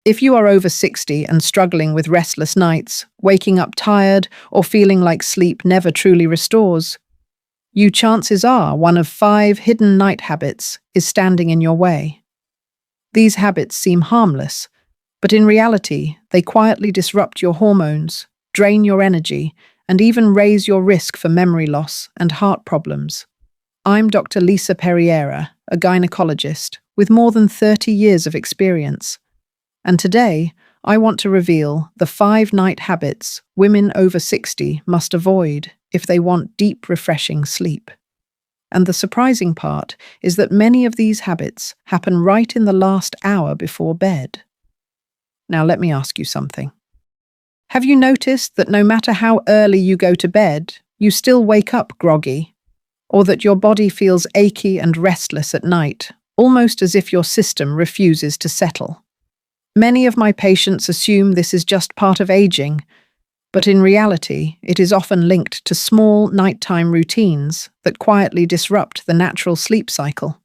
If you are over 60 and struggling with restless nights, waking up tired, or feeling like sleep never truly restores, chances are one of 5 hidden night habits is standing in your way. These habits seem harmless, but in reality, they quietly disrupt your hormones, drain your energy, and even raise your risk for memory loss and heart problems. I'm Dr. Perriera, a gynecologist with more than 30 years of experience. And today, I want to reveal the 5 night habits women over 60 must avoid if they want deep, refreshing sleep. And the surprising part is that many of these habits happen right in the last hour before bed. Now let me ask you something. Have you noticed that no matter how early you go to bed, you still wake up groggy? Or that your body feels achy and restless at night, almost as if your system refuses to settle? Many of my patients assume this is just part of aging, but in reality, it is often linked to small nighttime routines that quietly disrupt the natural sleep cycle.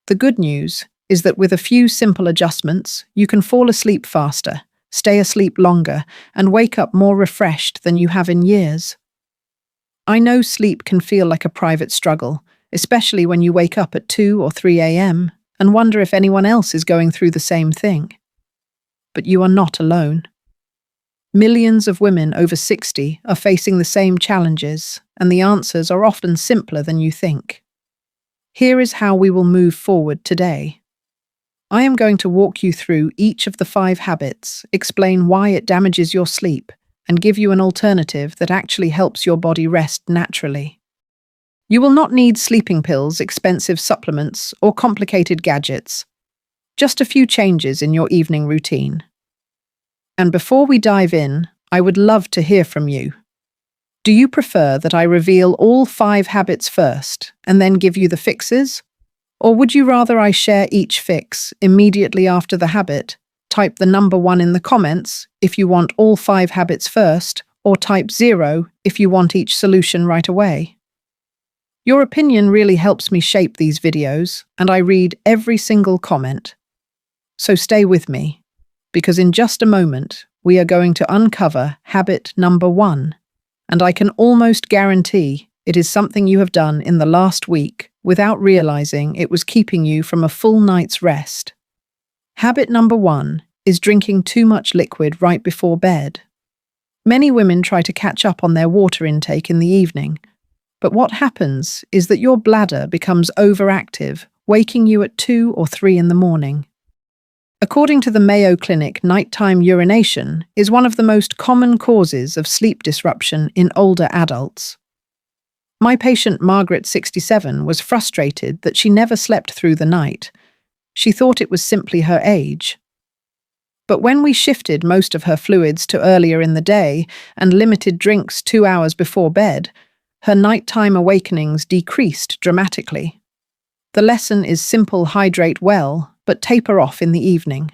The good news is that with a few simple adjustments, you can fall asleep faster, stay asleep longer, and wake up more refreshed than you have in years. I know sleep can feel like a private struggle, especially when you wake up at 2 or 3 a.m. and wonder if anyone else is going through the same thing. But you are not alone. Millions of women over 60 are facing the same challenges, and the answers are often simpler than you think. Here is how we will move forward today. I am going to walk you through each of the 5 habits, explain why it damages your sleep, and give you an alternative that actually helps your body rest naturally. You will not need sleeping pills, expensive supplements, or complicated gadgets. Just a few changes in your evening routine. And before we dive in, I would love to hear from you. Do you prefer that I reveal all 5 habits first and then give you the fixes? Or would you rather I share each fix immediately after the habit? Type the number 1 in the comments if you want all 5 habits first, or type 0 if you want each solution right away. Your opinion really helps me shape these videos, and I read every single comment. So stay with me, because in just a moment, we are going to uncover habit number 1, and I can almost guarantee it is something you have done in the last week without realizing it was keeping you from a full night's rest. Habit number 1 is drinking too much liquid right before bed. Many women try to catch up on their water intake in the evening, but what happens is that your bladder becomes overactive, waking you at 2 or 3 in the morning. According to the Mayo Clinic, nighttime urination is one of the most common causes of sleep disruption in older adults. My patient Margaret, 67, was frustrated that she never slept through the night. She thought it was simply her age. But when we shifted most of her fluids to earlier in the day and limited drinks 2 hours before bed, her nighttime awakenings decreased dramatically. The lesson is simple: hydrate well, but taper off in the evening.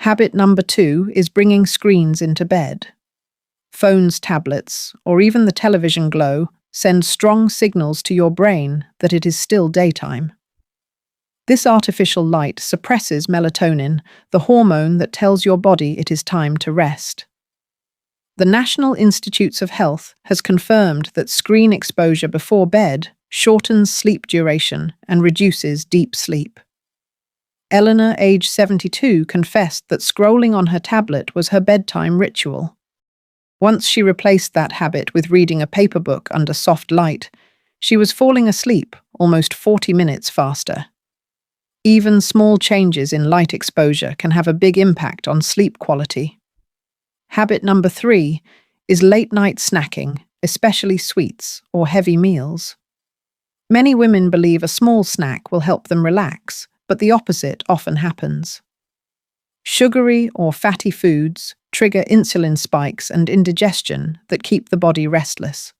Habit number 2 is bringing screens into bed. Phones, tablets, or even the television glow send strong signals to your brain that it is still daytime. This artificial light suppresses melatonin, the hormone that tells your body it is time to rest. The National Institutes of Health has confirmed that screen exposure before bed shortens sleep duration and reduces deep sleep. Eleanor, age 72, confessed that scrolling on her tablet was her bedtime ritual. Once she replaced that habit with reading a paper book under soft light, she was falling asleep almost 40 minutes faster. Even small changes in light exposure can have a big impact on sleep quality. Habit number 3 is late-night snacking, especially sweets or heavy meals. Many women believe a small snack will help them relax, but the opposite often happens. Sugary or fatty foods trigger insulin spikes and indigestion that keep the body restless.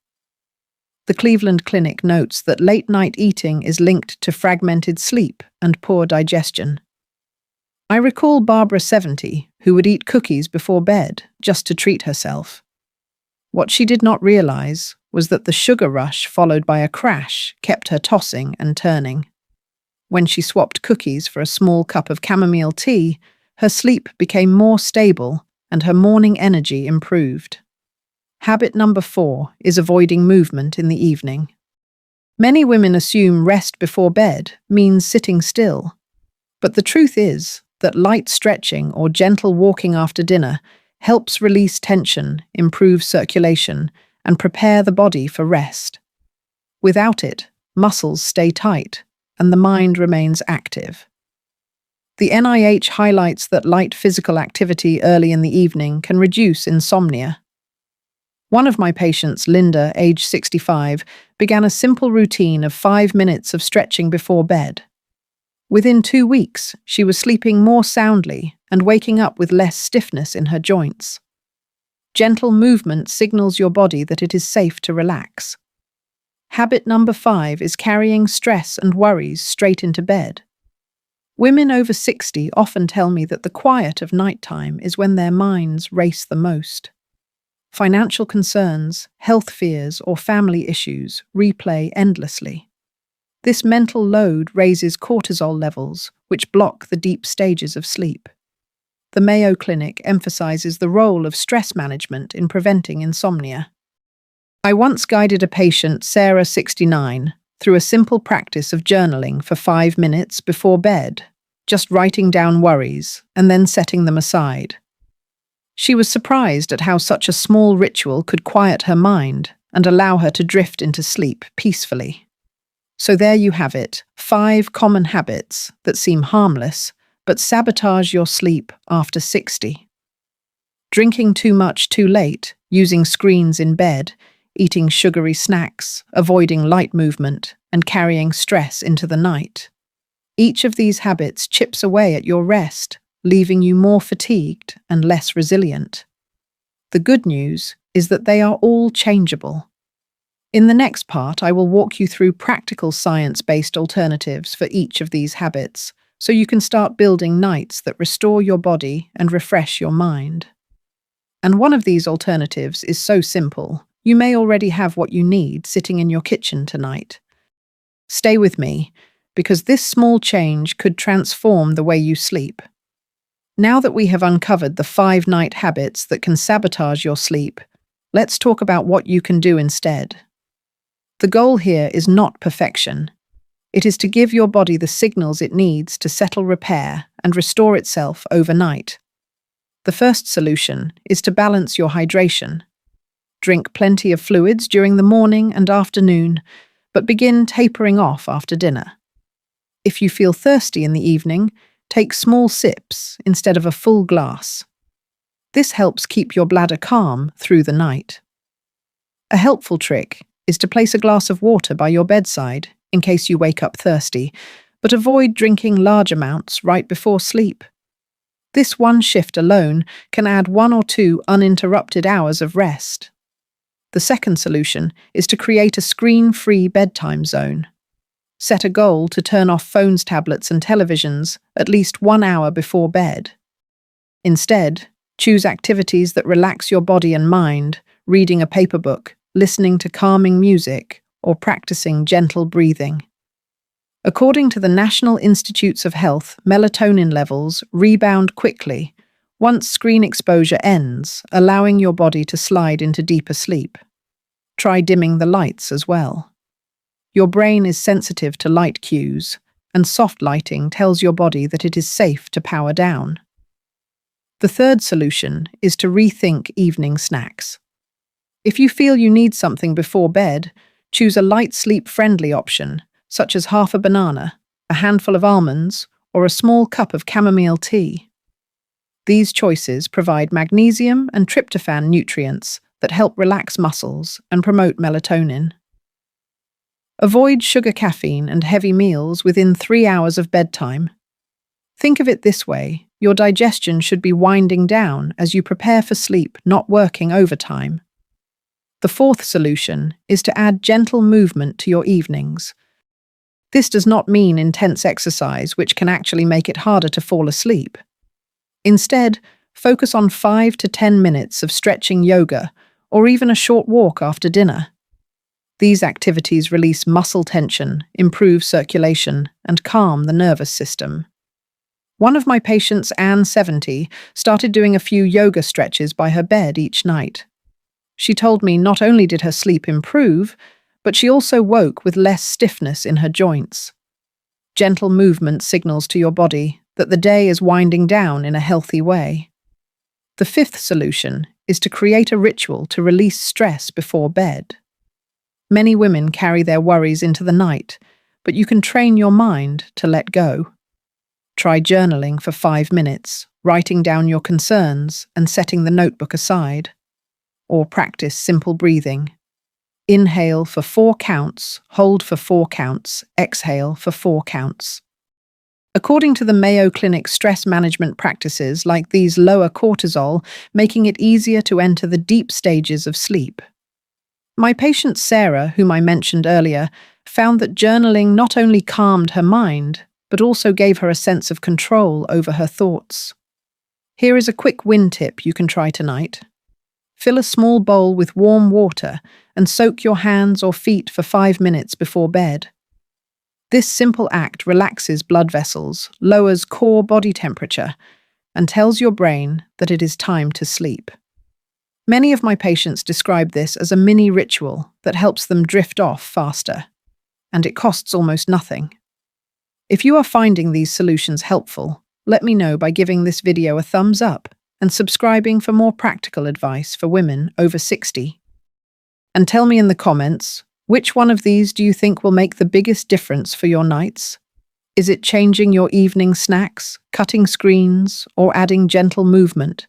The Cleveland Clinic notes that late-night eating is linked to fragmented sleep and poor digestion. I recall Barbara, 70, who would eat cookies before bed just to treat herself. What she did not realize was that the sugar rush followed by a crash kept her tossing and turning. When she swapped cookies for a small cup of chamomile tea, her sleep became more stable and her morning energy improved. Habit number 4 is avoiding movement in the evening. Many women assume rest before bed means sitting still, but the truth is that light stretching or gentle walking after dinner helps release tension, improve circulation, and prepare the body for rest. Without it, muscles stay tight and the mind remains active. The NIH highlights that light physical activity early in the evening can reduce insomnia. One of my patients, Linda, age 65, began a simple routine of 5 minutes of stretching before bed. Within 2 weeks, she was sleeping more soundly and waking up with less stiffness in her joints. Gentle movement signals your body that it is safe to relax. Habit number 5 is carrying stress and worries straight into bed. Women over 60 often tell me that the quiet of nighttime is when their minds race the most. Financial concerns, health fears, or family issues replay endlessly. This mental load raises cortisol levels, which block the deep stages of sleep. The Mayo Clinic emphasizes the role of stress management in preventing insomnia. I once guided a patient, Sarah, 69, through a simple practice of journaling for 5 minutes before bed, just writing down worries and then setting them aside. She was surprised at how such a small ritual could quiet her mind and allow her to drift into sleep peacefully. So there you have it, 5 common habits that seem harmless but sabotage your sleep after 60. Drinking too much too late, using screens in bed, eating sugary snacks, avoiding light movement, and carrying stress into the night. Each of these habits chips away at your rest, leaving you more fatigued and less resilient. The good news is that they are all changeable. In the next part, I will walk you through practical science-based alternatives for each of these habits, so you can start building nights that restore your body and refresh your mind. And one of these alternatives is so simple, you may already have what you need sitting in your kitchen tonight. Stay with me, because this small change could transform the way you sleep. Now that we have uncovered the 5 night habits that can sabotage your sleep, let's talk about what you can do instead. The goal here is not perfection. It is to give your body the signals it needs to settle, repair, and restore itself overnight. The first solution is to balance your hydration. Drink plenty of fluids during the morning and afternoon, but begin tapering off after dinner. If you feel thirsty in the evening, take small sips instead of a full glass. This helps keep your bladder calm through the night. A helpful trick is to place a glass of water by your bedside in case you wake up thirsty, but avoid drinking large amounts right before sleep. This one shift alone can add 1 or 2 uninterrupted hours of rest. The second solution is to create a screen-free bedtime zone. Set a goal to turn off phones, tablets, and televisions at least 1 hour before bed. Instead, choose activities that relax your body and mind, reading a paper book, listening to calming music, or practicing gentle breathing. According to the National Institutes of Health, melatonin levels rebound quickly once screen exposure ends, allowing your body to slide into deeper sleep. Try dimming the lights as well. Your brain is sensitive to light cues, and soft lighting tells your body that it is safe to power down. The third solution is to rethink evening snacks. If you feel you need something before bed, choose a light sleep-friendly option, such as half a banana, a handful of almonds, or a small cup of chamomile tea. These choices provide magnesium and tryptophan nutrients that help relax muscles and promote melatonin. Avoid sugar, caffeine, and heavy meals within 3 hours of bedtime. Think of it this way, your digestion should be winding down as you prepare for sleep, not working overtime. The fourth solution is to add gentle movement to your evenings. This does not mean intense exercise, which can actually make it harder to fall asleep. Instead, focus on 5 to 10 minutes of stretching, yoga, or even a short walk after dinner. These activities release muscle tension, improve circulation, and calm the nervous system. One of my patients, Anne, 70, started doing a few yoga stretches by her bed each night. She told me not only did her sleep improve, but she also woke with less stiffness in her joints. Gentle movement signals to your body that the day is winding down in a healthy way. The fifth solution is to create a ritual to release stress before bed. Many women carry their worries into the night, but you can train your mind to let go. Try journaling for 5 minutes, writing down your concerns and setting the notebook aside. Or practice simple breathing. Inhale for 4 counts, hold for 4 counts, exhale for 4 counts. According to the Mayo Clinic, stress management practices like these lower cortisol, making it easier to enter the deep stages of sleep. My patient Sarah, whom I mentioned earlier, found that journaling not only calmed her mind, but also gave her a sense of control over her thoughts. Here is a quick win tip you can try tonight. Fill a small bowl with warm water and soak your hands or feet for 5 minutes before bed. This simple act relaxes blood vessels, lowers core body temperature, and tells your brain that it is time to sleep. Many of my patients describe this as a mini ritual that helps them drift off faster, and it costs almost nothing. If you are finding these solutions helpful, let me know by giving this video a thumbs up and subscribing for more practical advice for women over 60. And tell me in the comments, which one of these do you think will make the biggest difference for your nights? Is it changing your evening snacks, cutting screens, or adding gentle movement?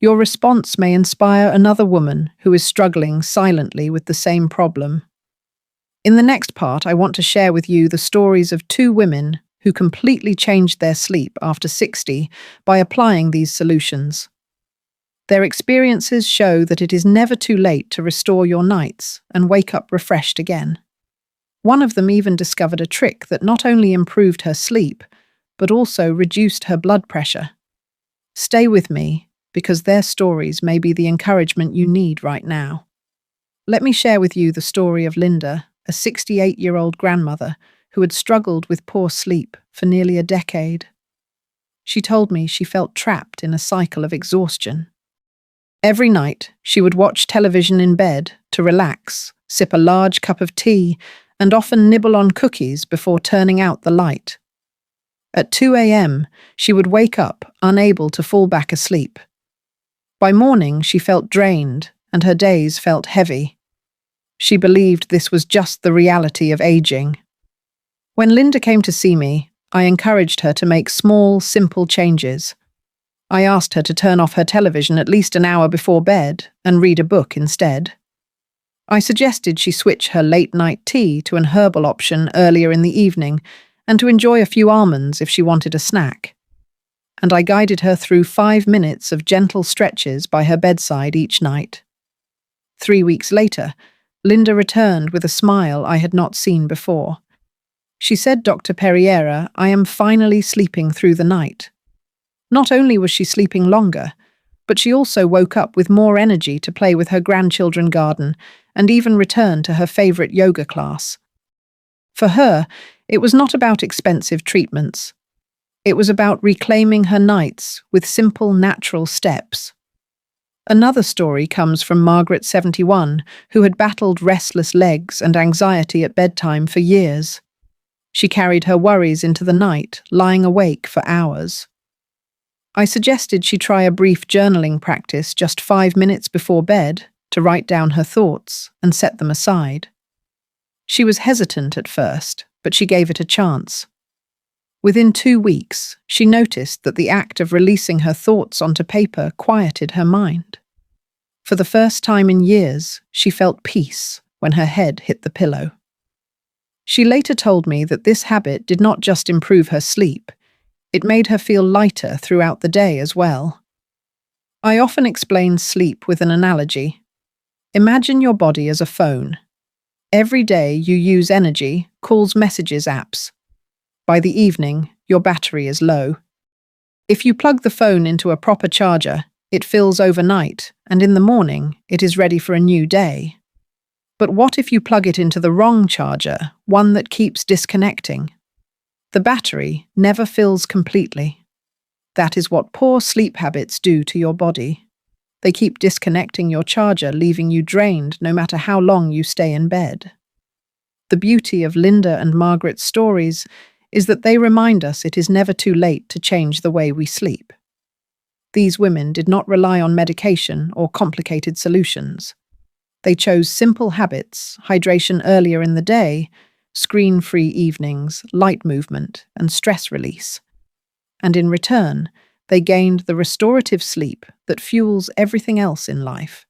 Your response may inspire another woman who is struggling silently with the same problem. In the next part, I want to share with you the stories of 2 women who completely changed their sleep after 60 by applying these solutions. Their experiences show that it is never too late to restore your nights and wake up refreshed again. One of them even discovered a trick that not only improved her sleep, but also reduced her blood pressure. Stay with me, because their stories may be the encouragement you need right now. Let me share with you the story of Linda, a 68-year-old grandmother who had struggled with poor sleep for nearly a decade. She told me she felt trapped in a cycle of exhaustion. Every night, she would watch television in bed to relax, sip a large cup of tea, and often nibble on cookies before turning out the light. At 2 a.m., she would wake up, unable to fall back asleep. By morning, she felt drained, and her days felt heavy. She believed this was just the reality of aging. When Linda came to see me, I encouraged her to make small, simple changes. I asked her to turn off her television at least an hour before bed and read a book instead. I suggested she switch her late-night tea to an herbal option earlier in the evening and to enjoy a few almonds if she wanted a snack. And I guided her through 5 minutes of gentle stretches by her bedside each night. 3 weeks later, Linda returned with a smile I had not seen before. She said, "Dr. Perriera, I am finally sleeping through the night." Not only was she sleeping longer, but she also woke up with more energy to play with her grandchildren garden and even return to her favorite yoga class. For her, it was not about expensive treatments. It was about reclaiming her nights with simple, natural steps. Another story comes from Margaret, 71, who had battled restless legs and anxiety at bedtime for years. She carried her worries into the night, lying awake for hours. I suggested she try a brief journaling practice just 5 minutes before bed to write down her thoughts and set them aside. She was hesitant at first, but she gave it a chance. Within 2 weeks, she noticed that the act of releasing her thoughts onto paper quieted her mind. For the first time in years, she felt peace when her head hit the pillow. She later told me that this habit did not just improve her sleep, it made her feel lighter throughout the day as well. I often explain sleep with an analogy. Imagine your body as a phone. Every day you use energy, calls, messages, apps. By the evening, your battery is low. If you plug the phone into a proper charger, it fills overnight, and in the morning, it is ready for a new day. But what if you plug it into the wrong charger, one that keeps disconnecting? The battery never fills completely. That is what poor sleep habits do to your body. They keep disconnecting your charger, leaving you drained no matter how long you stay in bed. The beauty of Linda and Margaret's stories is that they remind us it is never too late to change the way we sleep. These women did not rely on medication or complicated solutions. They chose simple habits, hydration earlier in the day, screen-free evenings, light movement, and stress release. And in return, they gained the restorative sleep that fuels everything else in life.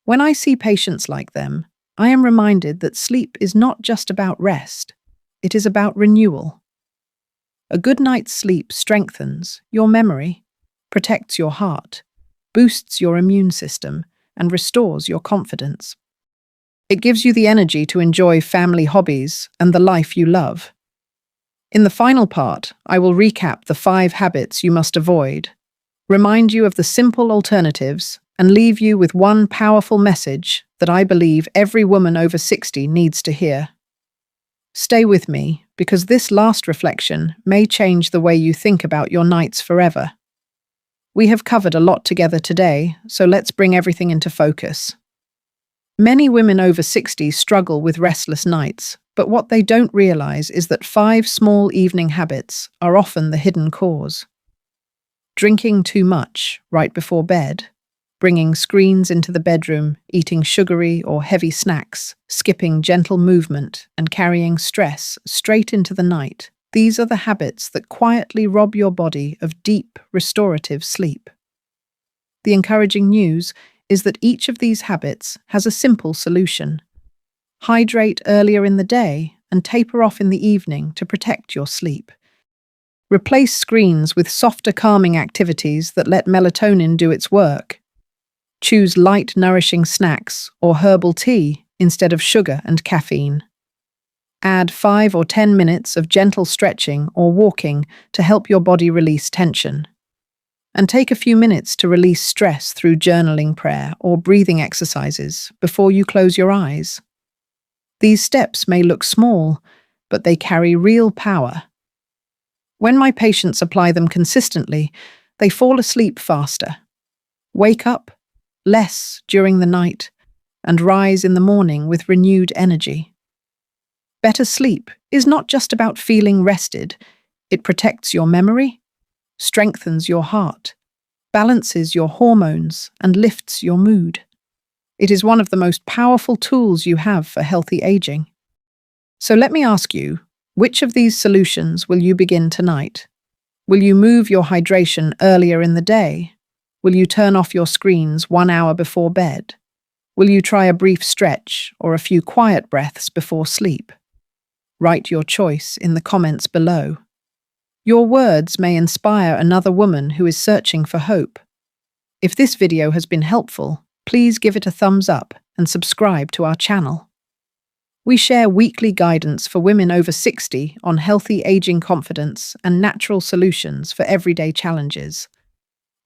When I see patients like them, I am reminded that sleep is not just about rest, it is about renewal. A good night's sleep strengthens your memory, protects your heart, boosts your immune system, and restores your confidence. It gives you the energy to enjoy family hobbies and the life you love. In the final part, I will recap the 5 habits you must avoid, remind you of the simple alternatives, and leave you with one powerful message that I believe every woman over 60 needs to hear. Stay with me, because this last reflection may change the way you think about your nights forever. We have covered a lot together today, so let's bring everything into focus. Many women over 60 struggle with restless nights, but what they don't realize is that 5 small evening habits are often the hidden cause. Drinking too much right before bed, bringing screens into the bedroom, eating sugary or heavy snacks, skipping gentle movement, and carrying stress straight into the night. These are the habits that quietly rob your body of deep, restorative sleep. The encouraging news is that each of these habits has a simple solution. Hydrate earlier in the day and taper off in the evening to protect your sleep. Replace screens with softer calming activities that let melatonin do its work. Choose light, nourishing snacks or herbal tea instead of sugar and caffeine. Add 5 or 10 minutes of gentle stretching or walking to help your body release tension. And take a few minutes to release stress through journaling, prayer, or breathing exercises before you close your eyes. These steps may look small, but they carry real power. When my patients apply them consistently, they fall asleep faster, wake up less during the night, and rise in the morning with renewed energy. Better sleep is not just about feeling rested. It protects your memory, strengthens your heart, balances your hormones, and lifts your mood. It is one of the most powerful tools you have for healthy aging. So let me ask you, which of these solutions will you begin tonight? Will you move your hydration earlier in the day? Will you turn off your screens 1 hour before bed? Will you try a brief stretch or a few quiet breaths before sleep? Write your choice in the comments below. Your words may inspire another woman who is searching for hope. If this video has been helpful, please give it a thumbs up and subscribe to our channel. We share weekly guidance for women over 60 on healthy aging confidence and natural solutions for everyday challenges.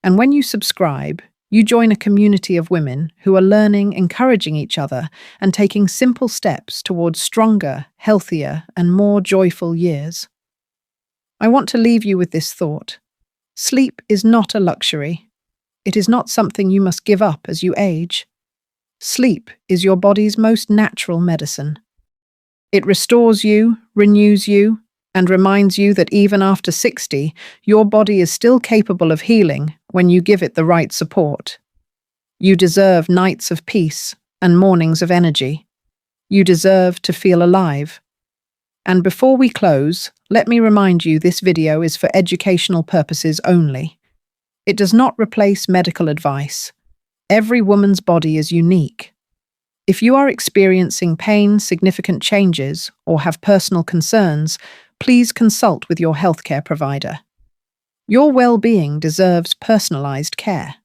And when you subscribe, you join a community of women who are learning, encouraging each other, and taking simple steps towards stronger, healthier, and more joyful years. I want to leave you with this thought. Sleep is not a luxury. It is not something you must give up as you age. Sleep is your body's most natural medicine. It restores you, renews you, and reminds you that even after 60, your body is still capable of healing when you give it the right support. You deserve nights of peace and mornings of energy. You deserve to feel alive. And before we close, let me remind you this video is for educational purposes only. It does not replace medical advice. Every woman's body is unique. If you are experiencing pain, significant changes, or have personal concerns, please consult with your healthcare provider. Your well-being deserves personalized care.